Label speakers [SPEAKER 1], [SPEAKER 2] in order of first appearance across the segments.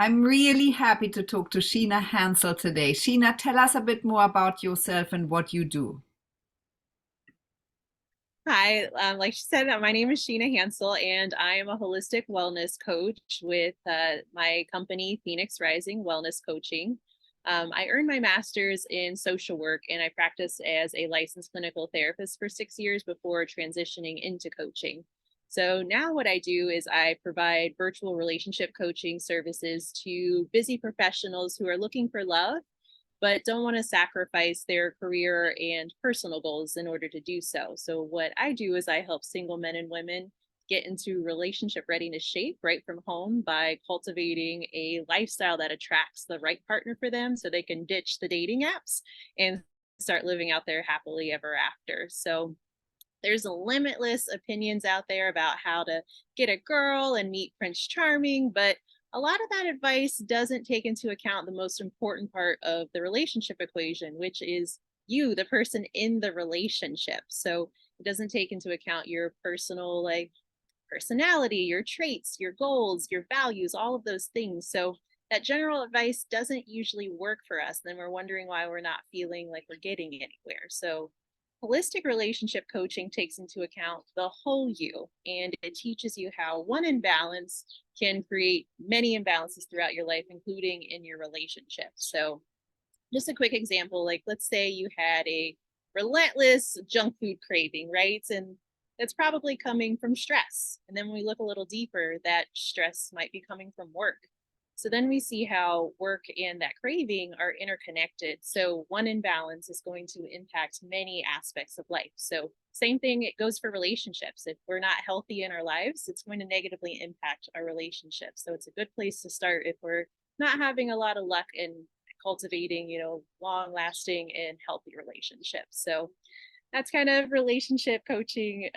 [SPEAKER 1] I'm really happy to talk to Sheena Hansel today. Sheena, tell us a bit more about yourself and what you do.
[SPEAKER 2] Hi, like she said, my name is Sheena Hansel, and I am a holistic wellness coach with my company, Phoenix Rising Wellness Coaching. I earned my master's in social work, and I practiced as a licensed clinical therapist for 6 years before transitioning into coaching. So now what I do is I provide virtual relationship coaching services to busy professionals who are looking for love but don't want to sacrifice their career and personal goals in order to do so. So, what I do is I help single men and women get into relationship readiness shape right from home by cultivating a lifestyle that attracts the right partner for them so they can ditch the dating apps and start living out their happily ever after. So, there's limitless opinions out there about how to get a girl and meet Prince Charming, but a lot of that advice doesn't take into account the most important part of the relationship equation, which is you, the person in the relationship. So it doesn't take into account your personal, like, personality, your traits, your goals, your values, all of those things. So that general advice doesn't usually work for us. Then we're wondering why we're not feeling like we're getting anywhere. So holistic relationship coaching takes into account the whole you, and it teaches you how one imbalance can create many imbalances throughout your life, including in your relationship. So just a quick example, like let's say you had a relentless junk food craving, right? And that's probably coming from stress. And then when we look a little deeper, that stress might be coming from work. So then we see how work and that craving are interconnected. So one imbalance is going to impact many aspects of life. So same thing, it goes for relationships. If we're not healthy in our lives, it's going to negatively impact our relationships. So it's a good place to start if we're not having a lot of luck in cultivating, long lasting and healthy relationships. So that's kind of relationship coaching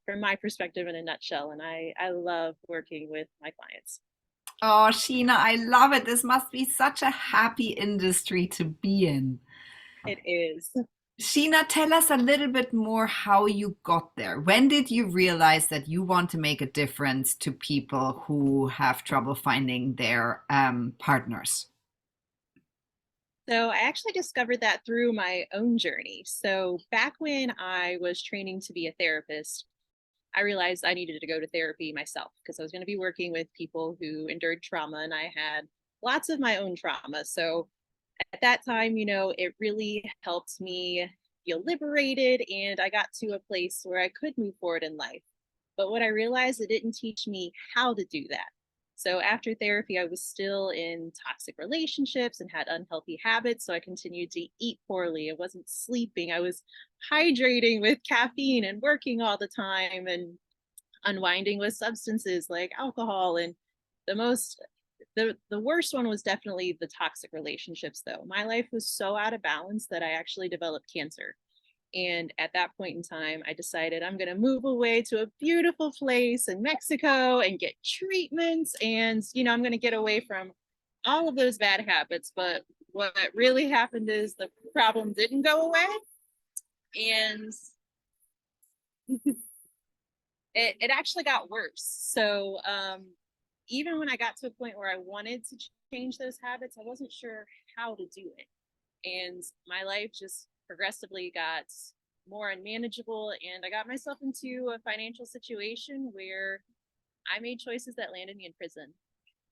[SPEAKER 2] from my perspective in a nutshell. And I love working with my clients.
[SPEAKER 1] Oh, Sheena, I love it. This must be such a happy industry to be in.
[SPEAKER 2] It is.
[SPEAKER 1] Sheena, tell us a little bit more how you got there. When did you realize that you want to make a difference to people who have trouble finding their partners?
[SPEAKER 2] So I actually discovered that through my own journey. So back when I was training to be a therapist, I realized I needed to go to therapy myself because I was going to be working with people who endured trauma and I had lots of my own trauma. So at that time, it really helped me feel liberated and I got to a place where I could move forward in life. But what I realized, it didn't teach me how to do that. So after therapy, I was still in toxic relationships and had unhealthy habits. So I continued to eat poorly. I wasn't sleeping. I was hydrating with caffeine and working all the time and unwinding with substances like alcohol. And the most the worst one was definitely the toxic relationships though. My life was so out of balance that I actually developed cancer. And at that point in time, I decided I'm going to move away to a beautiful place in Mexico and get treatments. And, I'm going to get away from all of those bad habits. But what really happened is the problem didn't go away. And it actually got worse. So even when I got to a point where I wanted to change those habits, I wasn't sure how to do it. And my life just progressively got more unmanageable. And I got myself into a financial situation where I made choices that landed me in prison.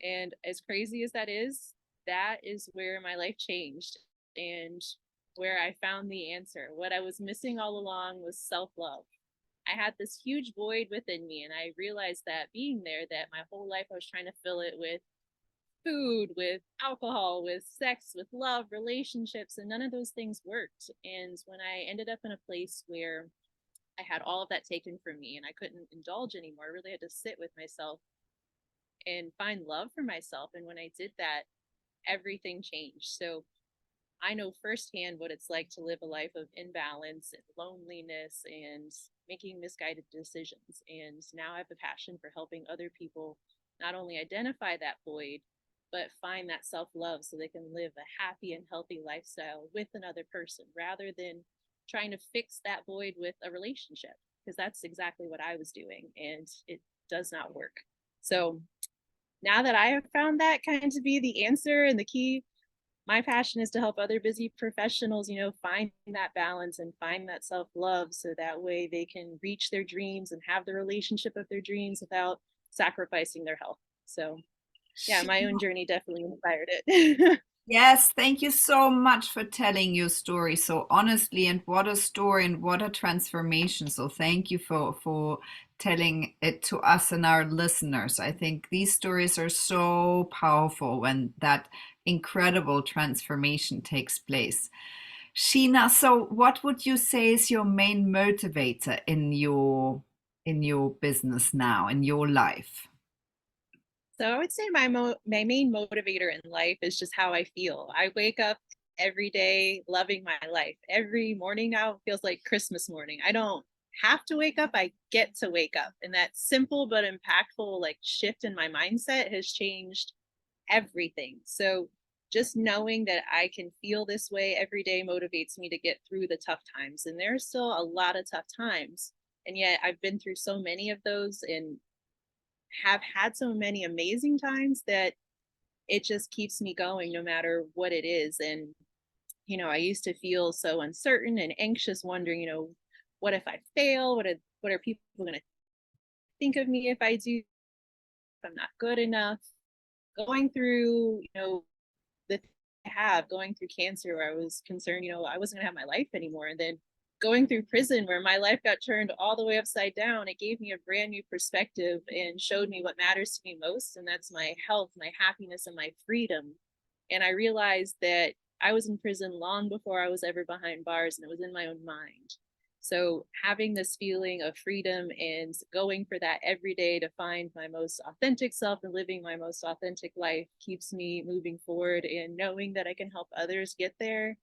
[SPEAKER 2] And as crazy as that is where my life changed and where I found the answer. What I was missing all along was self love. I had this huge void within me, and I realized that being there, that my whole life I was trying to fill it with food, with alcohol, with sex, with love, relationships, and none of those things worked. And when I ended up in a place where I had all of that taken from me and I couldn't indulge anymore, I really had to sit with myself and find love for myself. And when I did that, everything changed. So I know firsthand what it's like to live a life of imbalance and loneliness and making misguided decisions. And now I have a passion for helping other people not only identify that void, but find that self love so they can live a happy and healthy lifestyle with another person rather than trying to fix that void with a relationship. Because that's exactly what I was doing, and it does not work. So now that I have found that kind to be the answer and the key, my passion is to help other busy professionals, find that balance and find that self-love so that way they can reach their dreams and have the relationship of their dreams without sacrificing their health. So yeah, my own journey definitely inspired it.
[SPEAKER 1] Yes, thank you so much for telling your story so honestly, and what a story and what a transformation. So thank you for telling it to us and our listeners. I think these stories are so powerful when that incredible transformation takes place. Sheena, so what would you say is your main motivator in your business now, in your life?
[SPEAKER 2] So I would say my main motivator in life is just how I feel. I wake up every day loving my life. Every morning now feels like Christmas morning. I don't have to wake up, I get to wake up. And that simple but impactful like shift in my mindset has changed everything. So just knowing that I can feel this way every day motivates me to get through the tough times. And there's still a lot of tough times. And yet I've been through so many of those and have had so many amazing times that it just keeps me going no matter what it is. And, I used to feel so uncertain and anxious, wondering, what if I fail? What are people going to think of me if I do, if I'm not good enough? Going through, the going through cancer where I was concerned, I wasn't gonna have my life anymore. And then going through prison where my life got turned all the way upside down, it gave me a brand new perspective and showed me what matters to me most. And that's my health, my happiness, and my freedom. And I realized that I was in prison long before I was ever behind bars, and it was in my own mind. So having this feeling of freedom and going for that every day to find my most authentic self and living my most authentic life keeps me moving forward, and knowing that I can help others get there.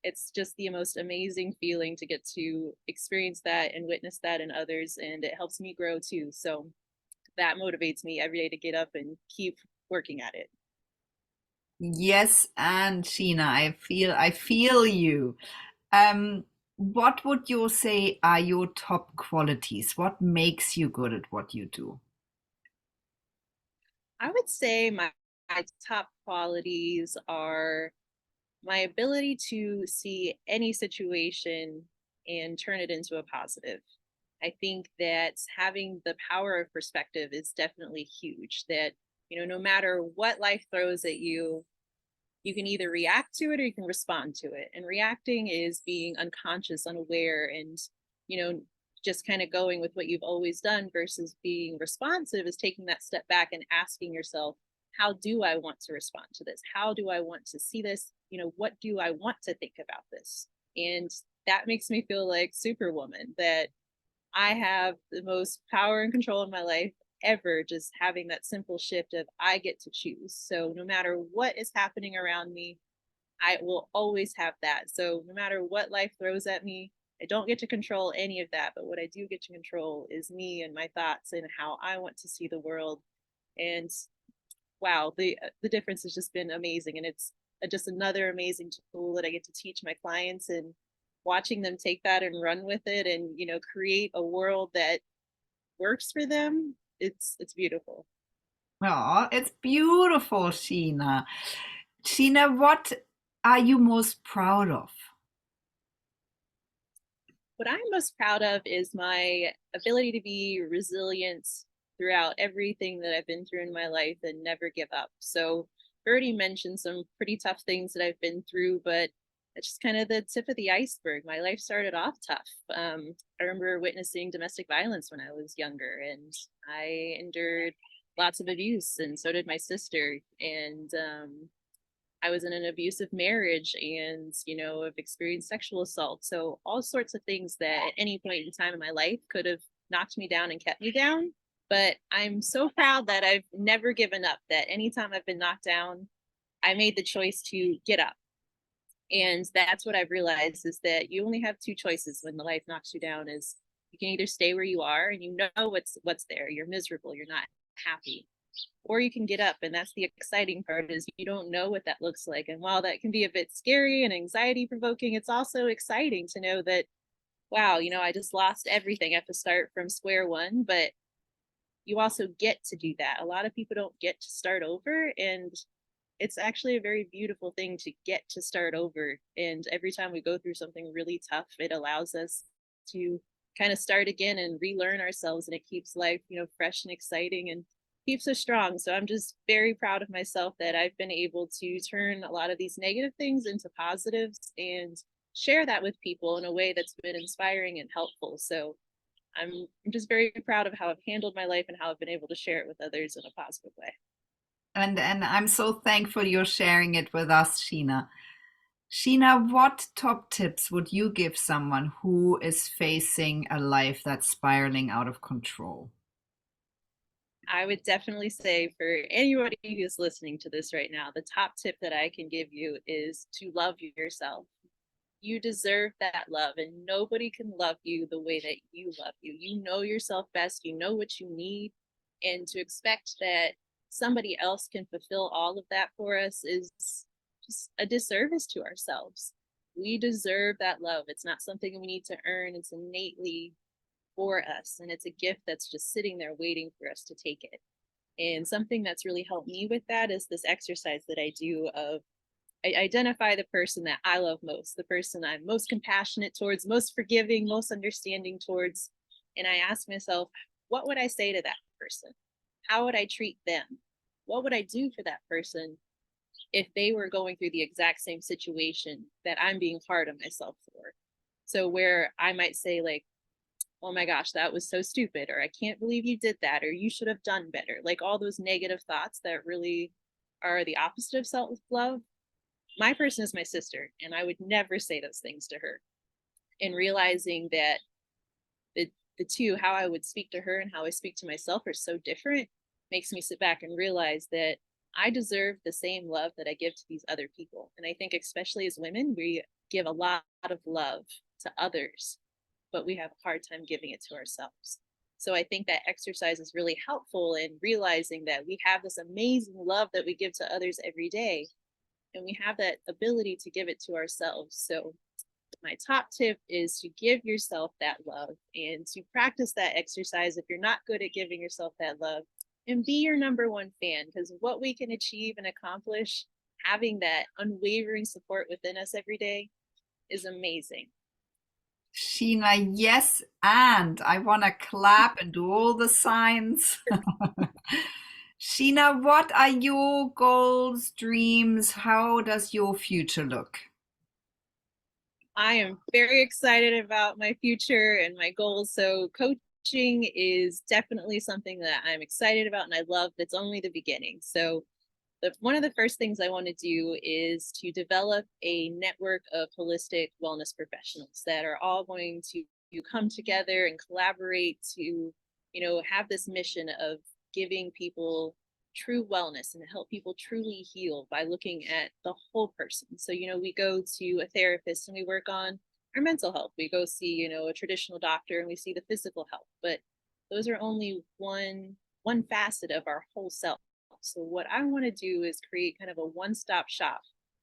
[SPEAKER 2] It's just the most amazing feeling to get to experience that and witness that in others. And it helps me grow too. So that motivates me every day to get up and keep working at it.
[SPEAKER 1] Yes, and Sheena, I feel you. Um, what would you say are your top qualities? What makes you good at what you do?
[SPEAKER 2] I would say my top qualities are my ability to see any situation and turn it into a positive. I think that having the power of perspective is definitely huge. That, no matter what life throws at you, you can either react to it or you can respond to it. And reacting is being unconscious, unaware, and, you know, just kind of going with what you've always done, versus being responsive is taking that step back and asking yourself, how do I want to respond to this? How do I want to see this? What do I want to think about this? And that makes me feel like Superwoman, that I have the most power and control in my life ever, just having that simple shift of I get to choose. So no matter what is happening around me, I will always have that. So no matter what life throws at me, I don't get to control any of that. But what I do get to control is me and my thoughts and how I want to see the world. And wow, the difference has just been amazing. And it's just another amazing tool that I get to teach my clients, and watching them take that and run with it and create a world that works for them. It's beautiful.
[SPEAKER 1] Oh, it's beautiful, Sheena. Sheena, what are you most proud of?
[SPEAKER 2] What I'm most proud of is my ability to be resilient throughout everything that I've been through in my life and never give up. So I already mentioned some pretty tough things that I've been through, but it's just kind of the tip of the iceberg. My life started off tough. I remember witnessing domestic violence when I was younger, and I endured lots of abuse, and so did my sister. And I was in an abusive marriage, and, have experienced sexual assault. So all sorts of things that at any point in time in my life could have knocked me down and kept me down. But I'm so proud that I've never given up, that anytime I've been knocked down, I made the choice to get up. And that's what I've realized, is that you only have two choices when the life knocks you down: is you can either stay where you are and what's there, you're miserable, you're not happy, or you can get up. And that's the exciting part, is you don't know what that looks like. And while that can be a bit scary and anxiety provoking, it's also exciting to know that, wow, I just lost everything. I have to start from square one, but you also get to do that. A lot of people don't get to start over, and it's actually a very beautiful thing to get to start over. And every time we go through something really tough, it allows us to kind of start again and relearn ourselves, and it keeps life, fresh and exciting and keeps us strong. So I'm just very proud of myself that I've been able to turn a lot of these negative things into positives and share that with people in a way that's been inspiring and helpful. So I'm just very proud of how I've handled my life and how I've been able to share it with others in a positive way.
[SPEAKER 1] And I'm so thankful you're sharing it with us, Sheena. Sheena, what top tips would you give someone who is facing a life that's spiraling out of control?
[SPEAKER 2] I would definitely say for anybody who's listening to this right now, the top tip that I can give you is to love yourself. You deserve that love, and nobody can love you the way that you love you. You know yourself best, you know what you need, and to expect that somebody else can fulfill all of that for us is just a disservice to ourselves. We deserve that love. It's not something we need to earn, it's innately for us, and it's a gift that's just sitting there waiting for us to take it. And something that's really helped me with that is this exercise that I do of I identify the person that I love most, the person I'm most compassionate towards, most forgiving, most understanding towards. And I ask myself, what would I say to that person? How would I treat them? What would I do for that person if they were going through the exact same situation that I'm being hard on myself for? So, where I might say, like, oh my gosh, that was so stupid, or I can't believe you did that, or you should have done better, like all those negative thoughts that really are the opposite of self love. My person is my sister, and I would never say those things to her. And realizing that the two, how I would speak to her and how I speak to myself, are so different, makes me sit back and realize that I deserve the same love that I give to these other people. And I think, especially as women, we give a lot of love to others, but we have a hard time giving it to ourselves. So I think that exercise is really helpful in realizing that we have this amazing love that we give to others every day, and we have that ability to give it to ourselves. So my top tip is to give yourself that love and to practice that exercise if you're not good at giving yourself that love, and be your number one fan, because what we can achieve and accomplish having that unwavering support within us every day is amazing.
[SPEAKER 1] Sheena, yes, and I want to clap and do all the signs. Sheena, what are your goals, dreams? How does your future look?
[SPEAKER 2] I am very excited about my future and my goals. So, coaching is definitely something that I'm excited about and I love. That's only the beginning. So, one of the first things I want to do is to develop a network of holistic wellness professionals that are all going to come together and collaborate to, have this mission of giving people true wellness and to help people truly heal by looking at the whole person. So, we go to a therapist and we work on our mental health. We go see, a traditional doctor and we see the physical health, but those are only one facet of our whole self. So what I want to do is create kind of a one-stop shop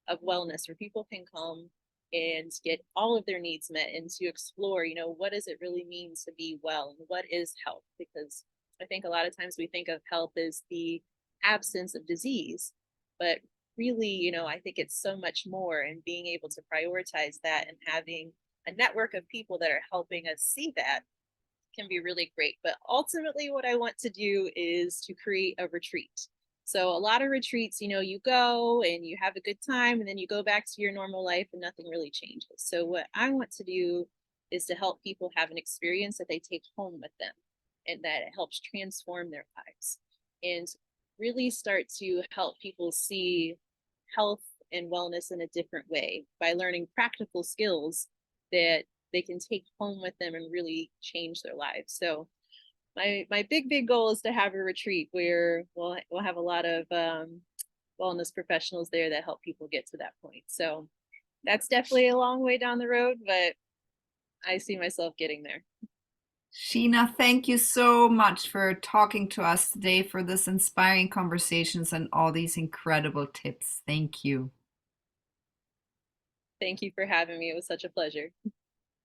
[SPEAKER 2] of wellness where people can come and get all of their needs met and to explore, what does it really mean to be well and what is health? Because I think a lot of times we think of health as the absence of disease, but really, I think it's so much more, and being able to prioritize that and having a network of people that are helping us see that can be really great. But ultimately, what I want to do is to create a retreat. So a lot of retreats, you go and you have a good time and then you go back to your normal life and nothing really changes. So what I want to do is to help people have an experience that they take home with them and that it helps transform their lives, and really start to help people see health and wellness in a different way by learning practical skills that they can take home with them and really change their lives. So my big goal is to have a retreat where we'll have a lot of wellness professionals there that help people get to that point. So that's definitely a long way down the road, but I see myself getting there.
[SPEAKER 1] Sheena, thank you so much for talking to us today, for this inspiring conversations and all these incredible tips. Thank you.
[SPEAKER 2] Thank you for having me. It was such a pleasure.